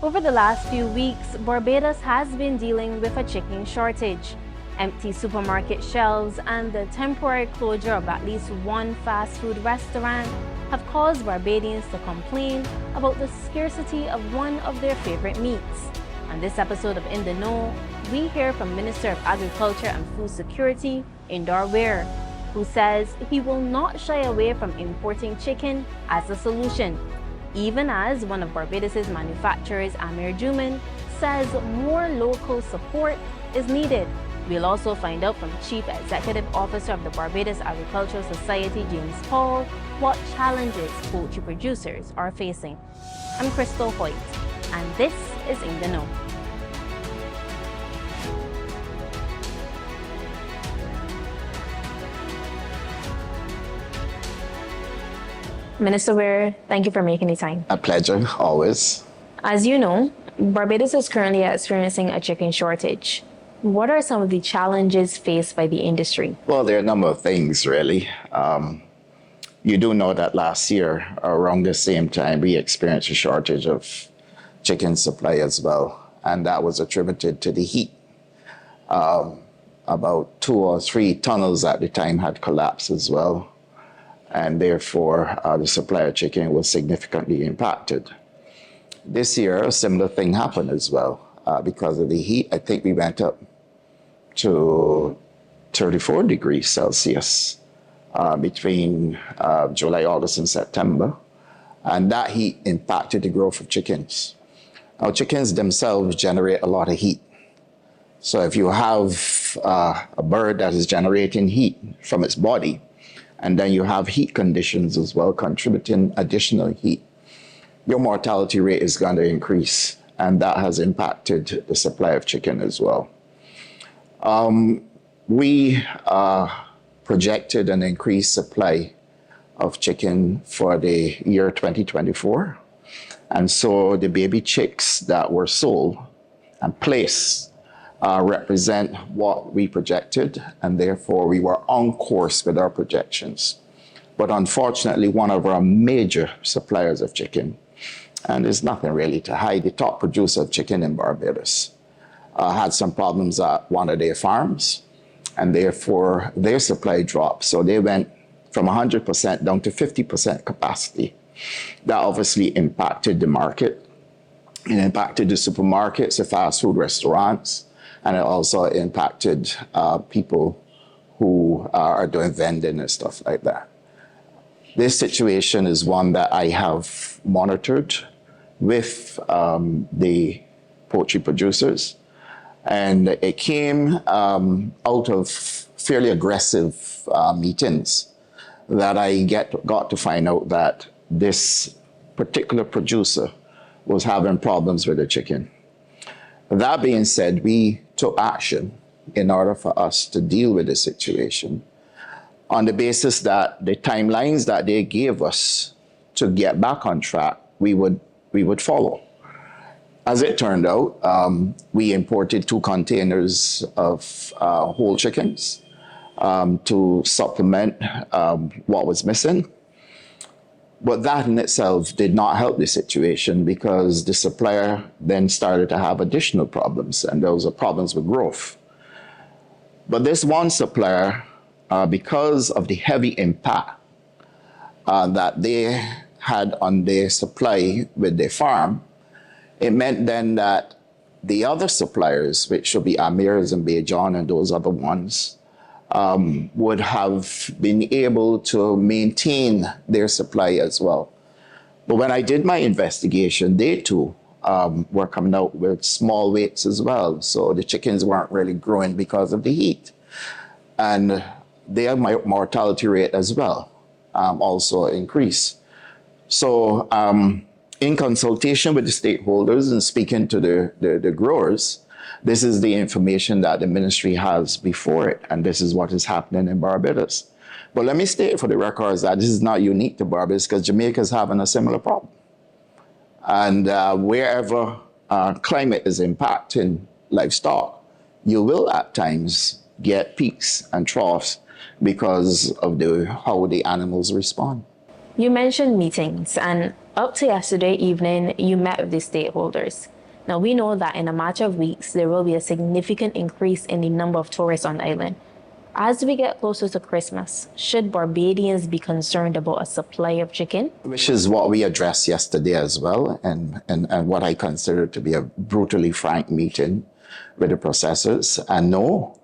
Over the last few weeks, Barbados has been dealing with a chicken shortage. Empty supermarket shelves and the temporary closure of at least one fast food restaurant have caused Barbadians to complain about the scarcity of one of their favorite meats. On this episode of In the Know, we hear from Minister of Agriculture and Food Security, Indar Weir, who says he will not shy away from importing chicken as a solution, even as one of Barbados' manufacturers, Amir Juman, says more local support is needed. We'll also find out from Chief Executive Officer of the Barbados Agricultural Society, James Paul, what challenges poultry producers are facing. I'm Krystal Hoyte, and this is In the Know. Minister Weir, thank you for making the time. A pleasure, always. As you know, Barbados is currently experiencing a chicken shortage. What are some of the challenges faced by the industry? Well, there are a number of things, really. You do know that last year, around the same time, we experienced a shortage of chicken supply as well, and that was attributed to the heat. About 2 or 3 tunnels at the time had collapsed as well, and therefore the supply of chicken was significantly impacted. This year, a similar thing happened as well. Because of the heat, I think we went up to 34 degrees Celsius between July, August, and September. And that heat impacted the growth of chickens. Now, chickens themselves generate a lot of heat. So if you have a bird that is generating heat from its body, and then you have heat conditions as well contributing additional heat, your mortality rate is going to increase. And that has impacted the supply of chicken as well. We projected an increased supply of chicken for the year 2024. And so the baby chicks that were sold and placed represent what we projected, and therefore we were on course with our projections. But unfortunately, one of our major suppliers of chicken, and there's nothing really to hide, the top producer of chicken in Barbados, had some problems at one of their farms, and therefore their supply dropped. So they went from 100% down to 50% capacity. That obviously impacted the market. It impacted the supermarkets, the fast food restaurants, and it also impacted people who are doing vending and stuff like that. This situation is one that I have monitored with the poultry producers, and it came out of fairly aggressive meetings that I got to find out that this particular producer was having problems with the chicken. That being said, we took action in order for us to deal with the situation on the basis that the timelines that they gave us to get back on track, we would follow. As it turned out, we imported 2 containers of whole chickens to supplement what was missing. But that in itself did not help the situation, because the supplier then started to have additional problems, and those are problems with growth. But this one supplier, because of the heavy impact that they had on their supply with their farm, it meant then that the other suppliers, which would be Amir's and Bajan and those other ones, would have been able to maintain their supply as well. But when I did my investigation, they too were coming out with small weights as well. So the chickens weren't really growing because of the heat. And their mortality rate as well also increased. So in consultation with the stakeholders and speaking to the growers, this is the information that the ministry has before it, and this is what is happening in Barbados. But let me state for the records that this is not unique to Barbados, because Jamaica is having a similar problem. And wherever climate is impacting livestock, you will at times get peaks and troughs because of how the animals respond. You mentioned meetings, and up to yesterday evening, you met with the stakeholders. Now, we know that in a matter of weeks, there will be a significant increase in the number of tourists on the island. As we get closer to Christmas, should Barbadians be concerned about a supply of chicken? Which is what we addressed yesterday as well, and what I consider to be a brutally frank meeting with the processors. And no,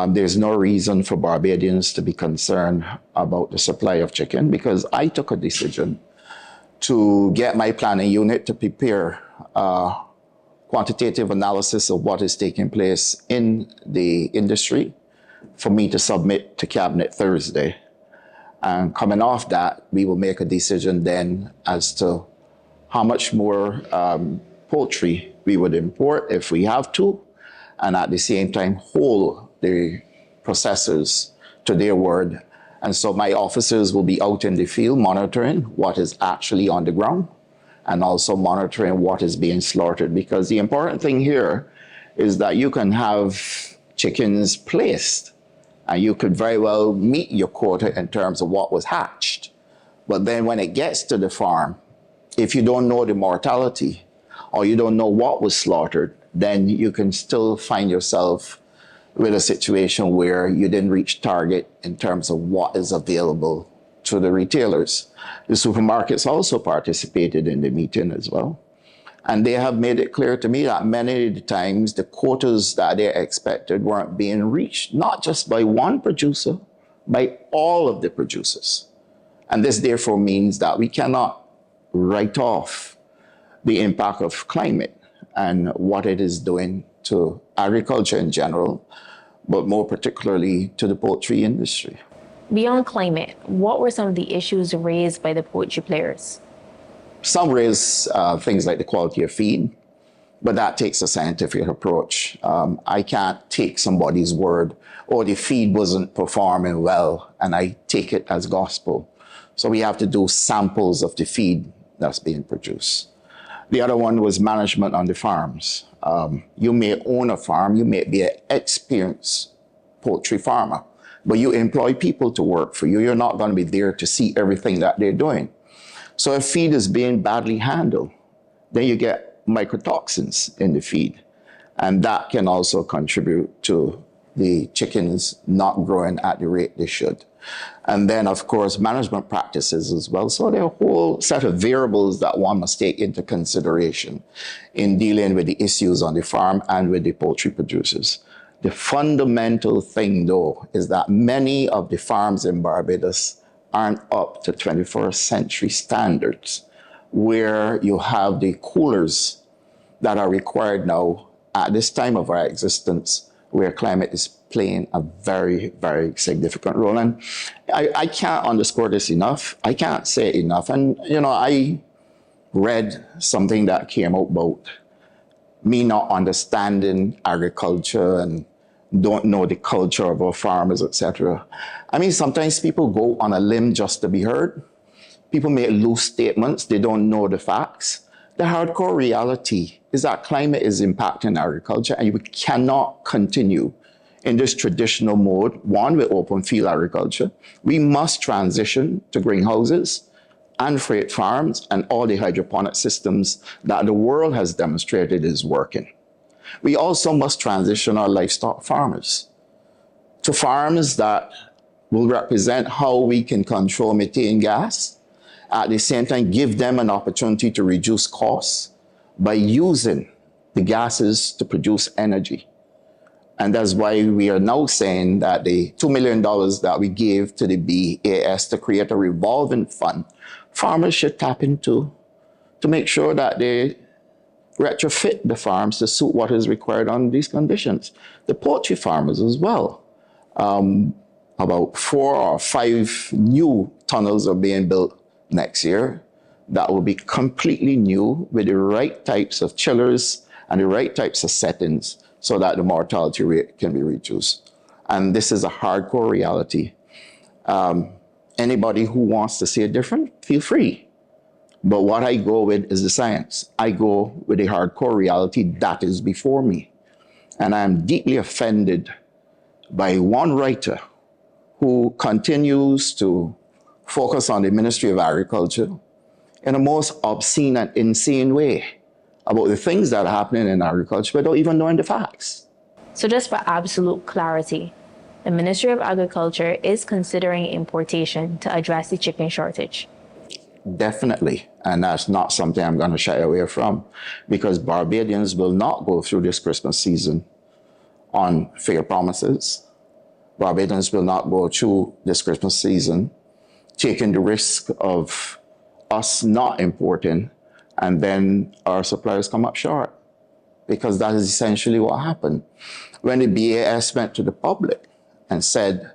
there's no reason for Barbadians to be concerned about the supply of chicken, because I took a decision to get my planning unit to prepare a quantitative analysis of what is taking place in the industry for me to submit to Cabinet Thursday. And coming off that, we will make a decision then as to how much more poultry we would import if we have to, and at the same time hold the processors to their word. And so my officers will be out in the field monitoring what is actually on the ground and also monitoring what is being slaughtered, because the important thing here is that you can have chickens placed and you could very well meet your quota in terms of what was hatched. But then when it gets to the farm, if you don't know the mortality or you don't know what was slaughtered, then you can still find yourself with a situation where you didn't reach target in terms of what is available to the retailers. The supermarkets also participated in the meeting as well. And they have made it clear to me that many of the times the quotas that they expected weren't being reached, not just by one producer, by all of the producers. And this therefore means that we cannot write off the impact of climate and what it is doing to agriculture in general, but more particularly to the poultry industry. Beyond climate, what were some of the issues raised by the poultry players? Some raise things like the quality of feed, but that takes a scientific approach. I can't take somebody's word, or the feed wasn't performing well, and I take it as gospel. So we have to do samples of the feed that's being produced. The other one was management on the farms. You may own a farm, you may be an experienced poultry farmer, but you employ people to work for you. You're not going to be there to see everything that they're doing. So if feed is being badly handled, then you get mycotoxins in the feed. And that can also contribute to the chickens not growing at the rate they should. And then, of course, management practices as well. So there are a whole set of variables that one must take into consideration in dealing with the issues on the farm and with the poultry producers. The fundamental thing, though, is that many of the farms in Barbados aren't up to 21st century standards, where you have the coolers that are required now at this time of our existence, where climate is playing a very, very significant role. And I can't underscore this enough. I can't say it enough. And, you know, I read something that came out about me not understanding agriculture and don't know the culture of our farmers, etc. I mean, sometimes people go on a limb just to be heard. People make loose statements. They don't know the facts. The hardcore reality is that climate is impacting agriculture, and we cannot continue in this traditional mode, one, with open field agriculture. We must transition to greenhouses and freight farms and all the hydroponic systems that the world has demonstrated is working. We also must transition our livestock farmers to farms that will represent how we can control methane gas, at the same time give them an opportunity to reduce costs by using the gases to produce energy. And that's why we are now saying that the $2 million that we gave to the BAS to create a revolving fund, farmers should tap into to make sure that they retrofit the farms to suit what is required under these conditions. The poultry farmers as well. About 4 or 5 new tunnels are being built next year that will be completely new with the right types of chillers and the right types of settings so that the mortality rate can be reduced. And this is a hardcore reality. Anybody who wants to say it different, feel free. But what I go with is the science. I go with the hardcore reality that is before me. And I'm deeply offended by one writer who continues to focus on the Ministry of Agriculture in a most obscene and insane way about the things that are happening in agriculture without even knowing the facts. So just for absolute clarity, the Ministry of Agriculture is considering importation to address the chicken shortage. Definitely. And that's not something I'm going to shy away from, because Barbadians will not go through this Christmas season on fair promises. Barbadians will not go through this Christmas season taking the risk of us not importing and then our suppliers come up short, because that is essentially what happened. When the BAS went to the public and said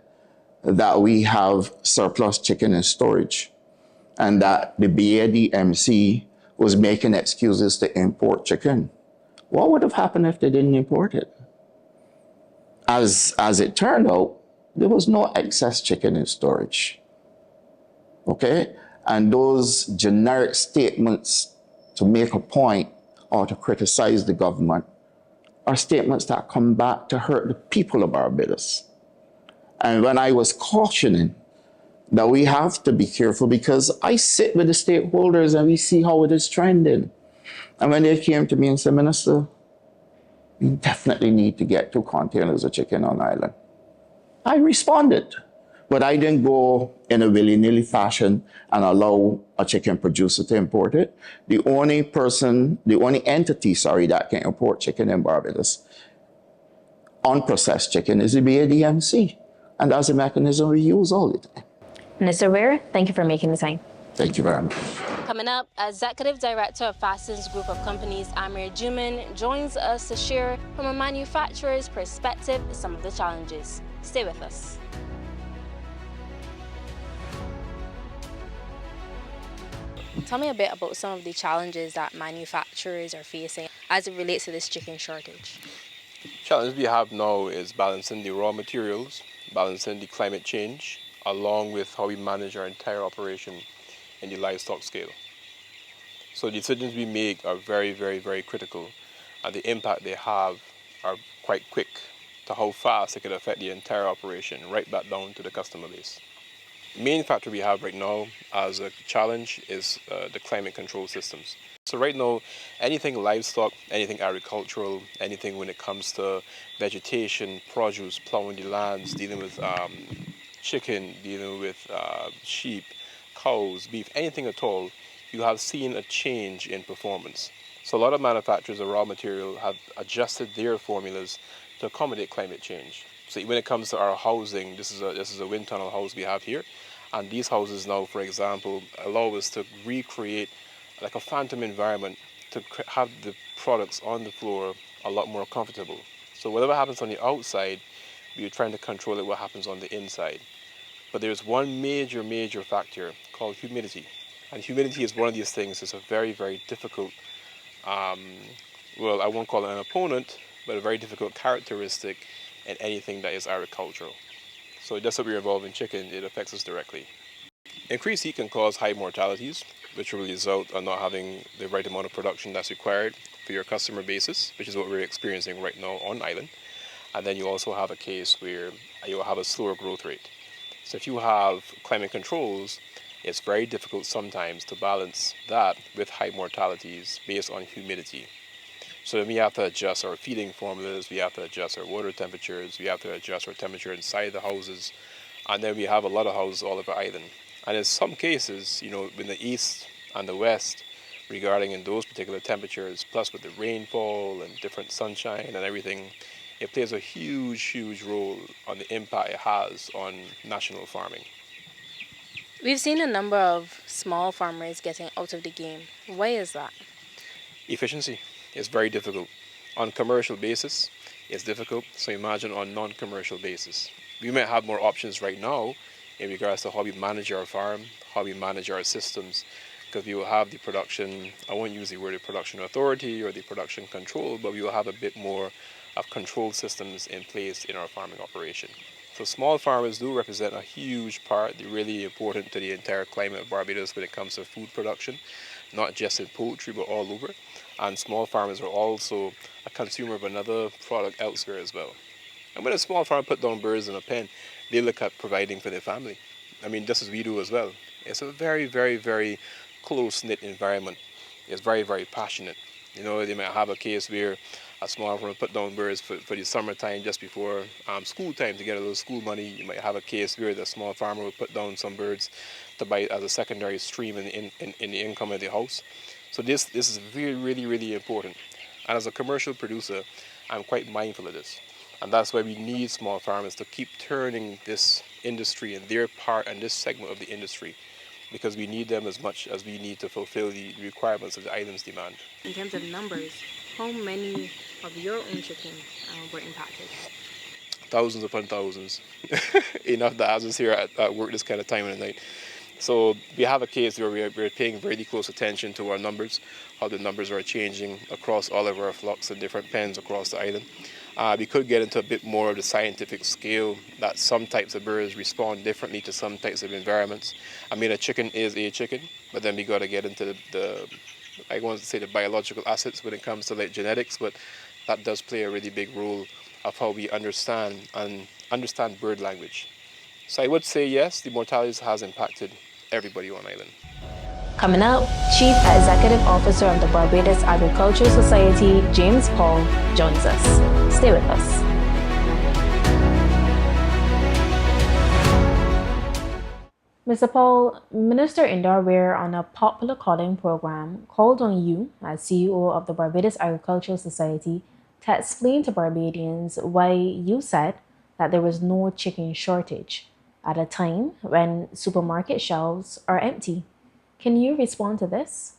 that we have surplus chicken in storage and that the BADMC was making excuses to import chicken, what would have happened if they didn't import it? As it turned out, there was no excess chicken in storage. Okay? And those generic statements to make a point or to criticize the government are statements that come back to hurt the people of Barbados. And when I was cautioning that we have to be careful, because I sit with the stakeholders and we see how it is trending. And when they came to me and said, Minister, we definitely need to get 2 containers of chicken on island, I responded. But I didn't go in a willy-nilly fashion and allow a chicken producer to import it. The only entity that can import chicken in Barbados, unprocessed chicken, is the BADMC. And that's a mechanism we use all the time. Mr. Weir, thank you for making the time. Thank you very much. Coming up, Executive Director of Fasten's Group of Companies, Amir Juman, joins us to share from a manufacturer's perspective some of the challenges. Stay with us. Tell me a bit about some of the challenges that manufacturers are facing as it relates to this chicken shortage. Challenge we have now is balancing the raw materials, balancing the climate change, along with how we manage our entire operation in the livestock scale. So the decisions we make are very, very, very critical, and the impact they have are quite quick to how fast it can affect the entire operation, right back down to the customer base. The main factor we have right now as a challenge is the climate control systems. So right now, anything livestock, anything agricultural, anything when it comes to vegetation, produce, plowing the lands, dealing with chicken, dealing with sheep, cows, beef, anything at all, you have seen a change in performance. So a lot of manufacturers of raw material have adjusted their formulas to accommodate climate change. So when it comes to our housing, this is a wind tunnel house we have here, and these houses now, for example, allow us to recreate like a phantom environment to have the products on the floor a lot more comfortable. So whatever happens on the outside, we're trying to control it what happens on the inside. But there's one major factor called humidity. And humidity is one of these things that's a very, very difficult, well, I won't call it an opponent, but a very difficult characteristic in anything that is agricultural. So just that we're involved in chicken, it affects us directly. Increased heat can cause high mortalities, which will result in not having the right amount of production that's required for your customer basis, which is what we're experiencing right now on island. And then you also have a case where you'll have a slower growth rate. So if you have climate controls, it's very difficult sometimes to balance that with high mortalities based on humidity. So then we have to adjust our feeding formulas, we have to adjust our water temperatures, we have to adjust our temperature inside the houses, and then we have a lot of houses all over island. And in some cases, you know, in the east and the west, regarding in those particular temperatures, plus with the rainfall and different sunshine and everything, it plays a huge role on the impact it has on national farming. We've seen a number of small farmers getting out of the game. Why is that? Efficiency is very difficult. On commercial basis, it's difficult, so imagine on non-commercial basis. We might have more options right now in regards to how we manage our farm, how we manage our systems, because we will have the production, I won't use the word the production authority or the production control, but we will have a bit more of control systems in place in our farming operation. So small farmers do represent a huge part. They're really important to the entire climate of Barbados when it comes to food production, not just in poultry, but all over. And small farmers are also a consumer of another product elsewhere as well. And when a small farmer put down birds in a pen, they look at providing for their family. I mean, just as we do as well. It's a very, very, very close-knit environment. It's very, very passionate. You know, they might have a case where a small farmer put down birds for the summertime just before school time to get a little school money. You might have a case where the small farmer would put down some birds to buy as a secondary stream in the income of the house. So this is really, really, really important. And as a commercial producer, I'm quite mindful of this. And that's why we need small farmers to keep turning this industry and their part and this segment of the industry, because we need them as much as we need to fulfill the requirements of the island's demand. In terms of numbers, how many of your own chicken were impacted? Thousands upon thousands. Enough that has us here at work this kind of time of the night. So we have a case where we're paying very close attention to our numbers, how the numbers are changing across all of our flocks and different pens across the island. We could get into a bit more of the scientific scale that some types of birds respond differently to some types of environments. I mean, a chicken is a chicken, but then we got to get into the I want to say the biological assets when it comes to like genetics, but that does play a really big role of how we understand bird language. So I would say yes, the mortality has impacted everybody on island. Coming up, Chief Executive Officer of the Barbados Agricultural Society, James Paul, joins us. Stay with us. Mr. Paul, Minister Indar Weir on a popular calling program called on you, as CEO of the Barbados Agricultural Society, to explain to Barbadians why you said that there was no chicken shortage at a time when supermarket shelves are empty. Can you respond to this?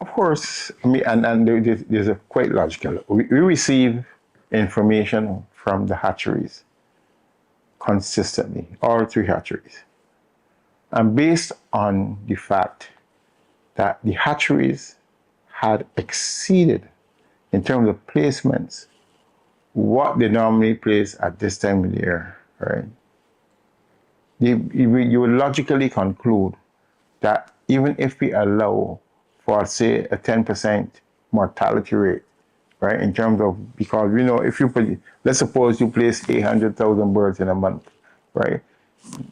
Of course, I mean, and there's a quite logical. We receive information from the hatcheries consistently, all three hatcheries. And based on the fact that the hatcheries had exceeded, in terms of placements, what they normally place at this time of the year, right? You would logically conclude that even if we allow for, say, a 10% mortality rate, right, in terms of, because we know if you, let's suppose you place 800,000 birds in a month, right?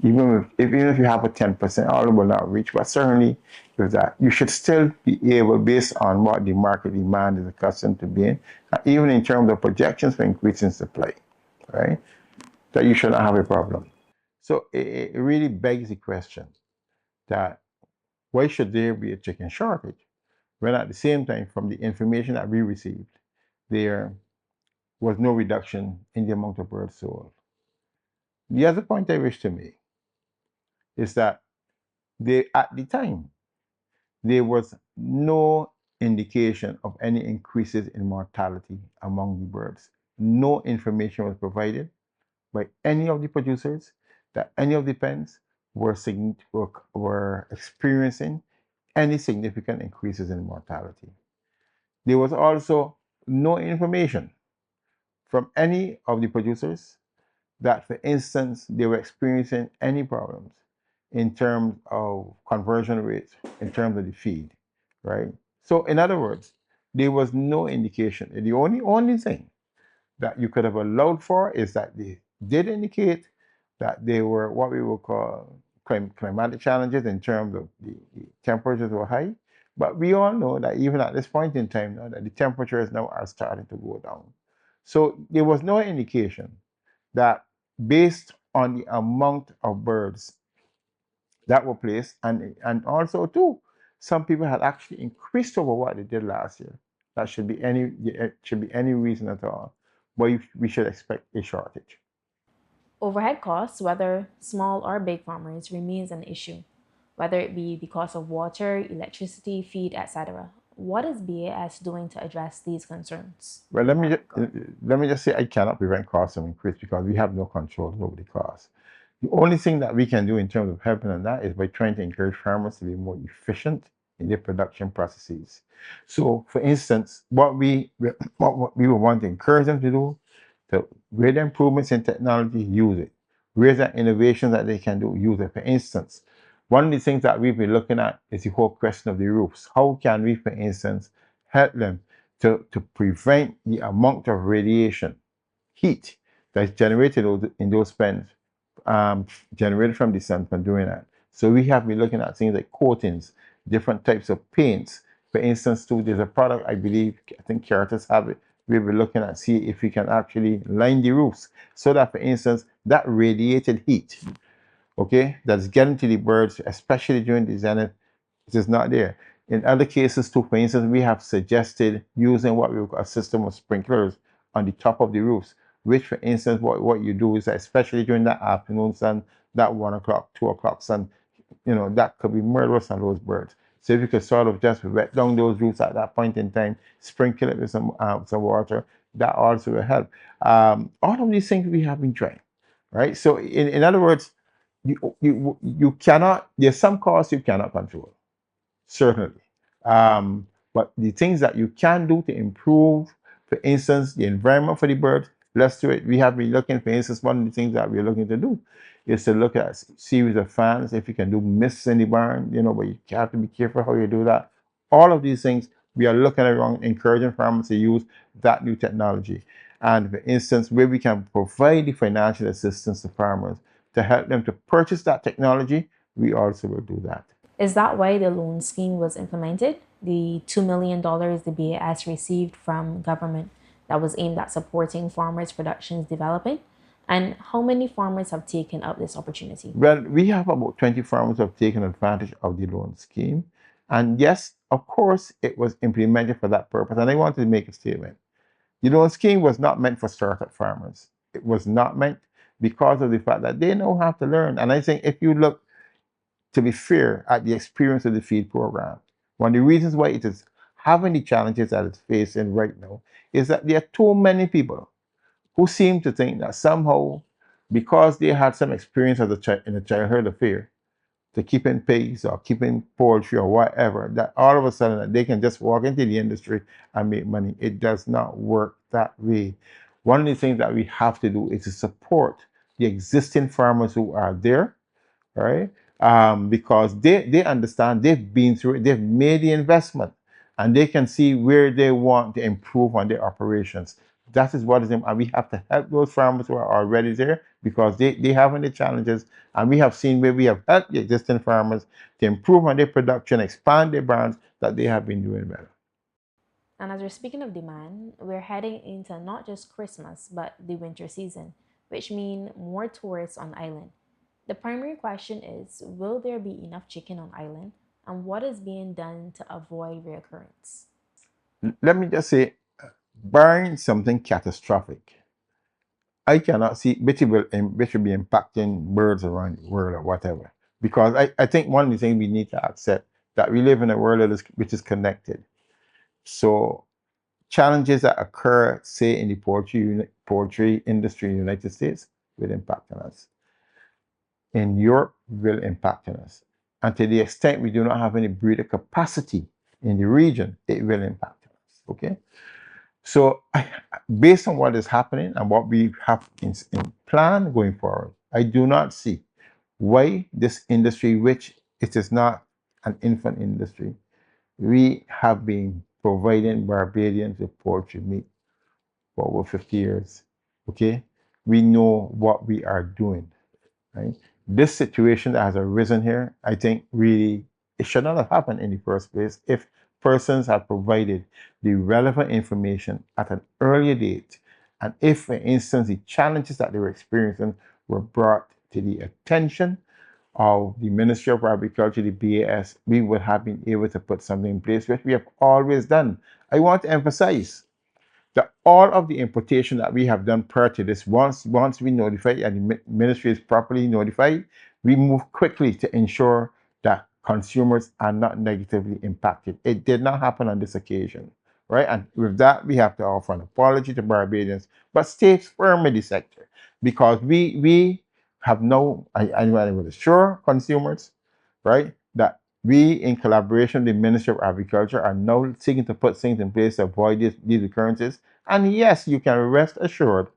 Even if you have a 10%, all will not reach, but certainly with that, you should still be able, based on what the market demand is accustomed to being, even in terms of projections for increasing supply, right, that you should not have a problem. So it really begs the question that why should there be a chicken shortage when at the same time, from the information that we received, there was no reduction in the amount of birds sold. The other point I wish to make is that at the time, there was no indication of any increases in mortality among the birds. No information was provided by any of the producers that any of the pens were experiencing any significant increases in mortality. There was also no information from any of the producers that, for instance, they were experiencing any problems in terms of conversion rates, in terms of the feed, right? So in other words, there was no indication. The only thing that you could have allowed for is that they did indicate that they were what we would call climatic challenges in terms of the temperatures were high. But we all know that even at this point in time now, that the temperatures now are starting to go down. So there was no indication that, based on the amount of birds that were placed, and also too, some people had actually increased over what they did last year. That should be any reason at all why we should expect a shortage. Overhead costs, whether small or big farmers, remains an issue, whether it be the cost of water, electricity, feed, etc. What is BAS doing to address these concerns? Well, let me just say I cannot prevent costs from increase because we have no control over the costs. The only thing that we can do in terms of helping on that is by trying to encourage farmers to be more efficient in their production processes. So, for instance, what we would want to encourage them to do, to where the improvements in technology, use it. Where's the innovation that they can do, use it. For instance, one of the things that we've been looking at is the whole question of the roofs. How can we, for instance, help them to prevent the amount of radiation, heat, that's generated in those pens generated from the sun from doing that. So we have been looking at things like coatings, different types of paints. For instance, too, there's a product I believe, I think Caritas have it. We'll be looking at see if we can actually line the roofs so that, for instance, that radiated heat, okay, that's getting to the birds, especially during the zenith, it is not there. In other cases, too, for instance, we have suggested using what we call a system of sprinklers on the top of the roofs, which, for instance, what you do is, especially during that afternoon sun, that 1 o'clock, 2 o'clock sun, you know, that could be murderous on those birds. So if you could sort of just wet down those roofs at that point in time, sprinkle it with some water, that also will help. All of these things we have been trying, right? So in other words, you cannot, there's some costs you cannot control, certainly. But the things that you can do to improve, for instance, the environment for the birds, let's do it. We have been looking, for instance, one of the things that we're looking to do is to look at a series of fans, if you can do mists in the barn, you know, but you have to be careful how you do that. All of these things, we are looking around, encouraging farmers to use that new technology. And for instance, where we can provide the financial assistance to farmers to help them to purchase that technology, we also will do that. Is that why the loan scheme was implemented? The $2 million the BAS received from government that was aimed at supporting farmers' productions development? And how many farmers have taken up this opportunity? Well, we have about 20 farmers who have taken advantage of the loan scheme. And yes, of course, it was implemented for that purpose. And I wanted to make a statement. The loan scheme was not meant for startup farmers. It was not meant because of the fact that they now have to learn. And I think if you look, to be fair, at the experience of the feed program, one of the reasons why it is having the challenges that it's facing right now is that there are too many people who seem to think that somehow, because they had some experience as in a childhood affair, to keeping pigs or keeping poultry or whatever, that all of a sudden that they can just walk into the industry and make money. It does not work that way. One of the things that we have to do is to support the existing farmers who are there, right? Because they understand, they've been through it, they've made the investment, and they can see where they want to improve on their operations. That is what is, and we have to help those farmers who are already there because they have any challenges, and we have seen where we have helped the existing farmers to improve on their production, expand their brands, that they have been doing better. And as we're speaking of demand, we're heading into not just Christmas, but the winter season, which means more tourists on island. The primary question is, will there be enough chicken on island? And what is being done to avoid reoccurrence? Let me just say, barring something catastrophic, I cannot see which will be impacting birds around the world or whatever. Because I think one of the things we need to accept that we live in a world which is connected. So challenges that occur, say, in the poultry industry in the United States will impact on us. In Europe will impact on us. And to the extent we do not have any breeder capacity in the region, it will impact on us. Okay? So based on what is happening and what we have in plan going forward, I do not see why this industry, which it is not an infant industry, we have been providing Barbadians with poultry meat for over 50 years. Okay? We know what we are doing. Right? This situation that has arisen here, I think really it should not have happened in the first place if persons had provided the relevant information at an earlier date, and if, for instance, the challenges that they were experiencing were brought to the attention of the Ministry of Agriculture, the BAS, we would have been able to put something in place, which we have always done. I want to emphasize that all of the importation that we have done prior to this, once we notify and the ministry is properly notified, we move quickly to ensure that consumers are not negatively impacted. It did not happen on this occasion, right? And with that, we have to offer an apology to Barbadians, but stay firm in the sector because we have no, I will assure consumers, right, that we, in collaboration with the Ministry of Agriculture, are now seeking to put things in place to avoid these occurrences. And yes, you can rest assured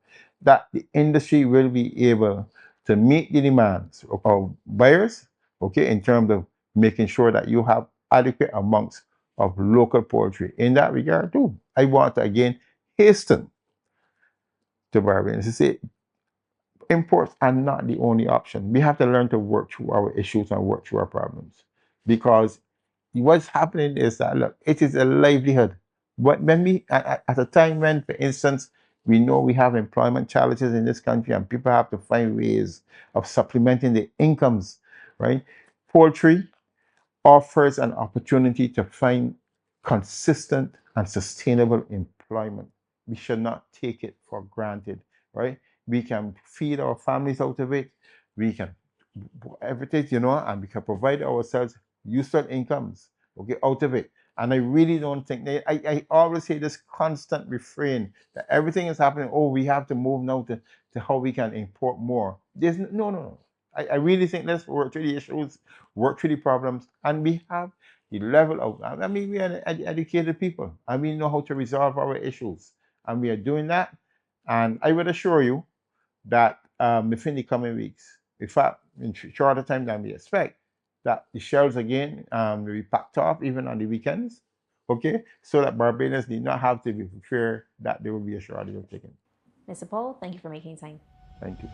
that the industry will be able to meet the demands of buyers, okay, in terms of making sure that you have adequate amounts of local poultry. In that regard, too, I want to again hasten to Barbadians to say, imports are not the only option. We have to learn to work through our issues and work through our problems, because what's happening is that, look, it is a livelihood. But when we at a time when, for instance, we know we have employment challenges in this country and people have to find ways of supplementing their incomes, right? Poultry offers an opportunity to find consistent and sustainable employment. We should not take it for granted, right? We can feed our families out of it. We can do everything, and we can provide ourselves useful incomes, okay, out of it. And I really don't think I always say this constant refrain that everything is happening. Oh, we have to move now to how we can import more. There's no. I really think let's work through the issues, work through the problems, and we have the level of, I mean, we are educated people and we know how to resolve our issues. And we are doing that. And I would assure you that within the coming weeks, in fact, in shorter time than we expect, that the shelves again will be packed off even on the weekends, okay? So that Barbadians need not have to be fear that there will be a shortage of chicken. Mr. Paul, thank you for making time. Thank you.